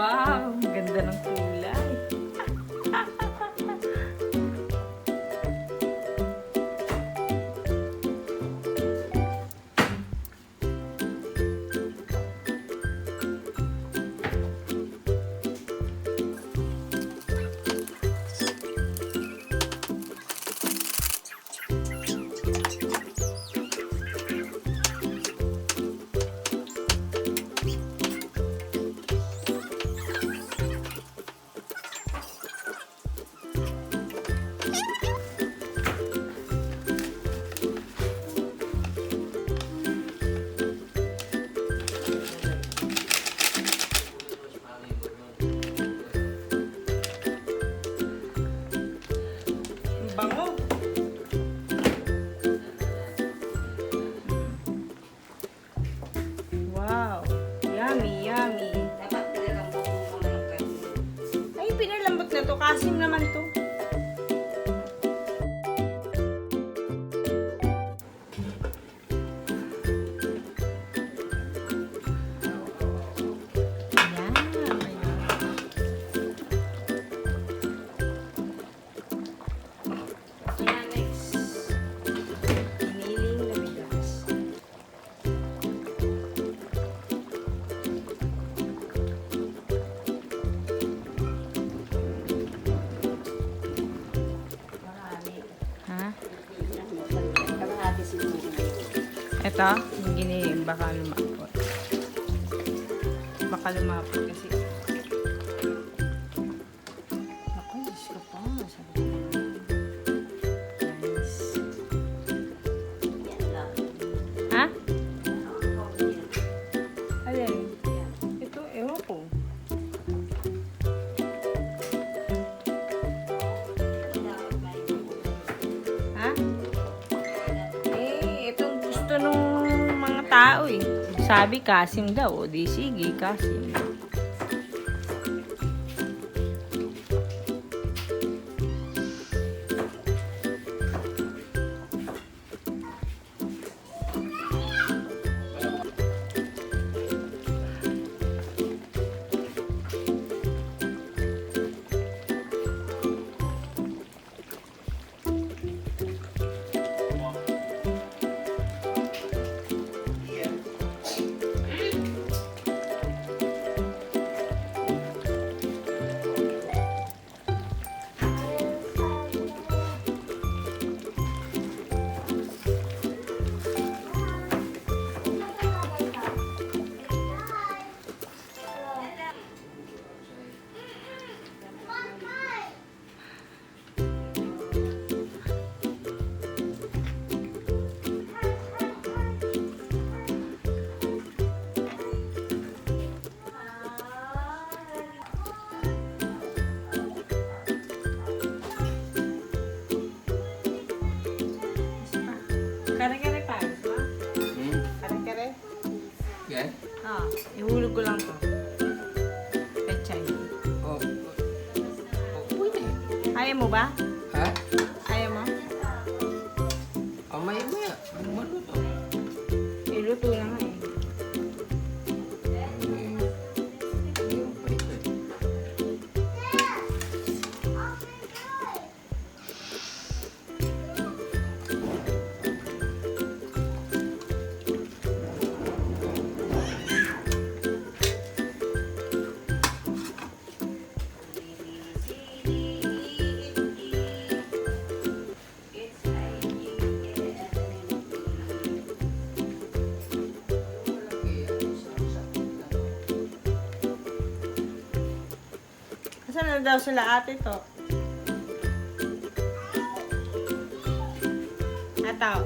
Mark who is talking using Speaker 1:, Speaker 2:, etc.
Speaker 1: Wow, ganda ng kulay. Bango. Wow. Yummy, yummy.
Speaker 2: Dapat pinalambot mo muna ng kanin.
Speaker 1: Ay, pinalambot na to. Kasim naman to. Ito, yung giniling, baka lumapot. Baka lumapot kasi. Ako, Diyos ko pa. Nice. Ha? Alin? Ito, ewan ko. Ha? Itong gusto nung mga tao eh. Sabi, kasim daw. O di sige, kasim. Kare-kare pa, di ba? Kare-kare?
Speaker 3: Yeah?
Speaker 1: Ihulog ko lang to. Pechay.
Speaker 3: Oh. Pwede.
Speaker 1: Ayaw mo ba?
Speaker 3: Ha?
Speaker 1: Ayaw mo?
Speaker 3: Maya-maya. Ano to?
Speaker 1: Iluto na nga eh. Saan na daw sila ate to? Ataw.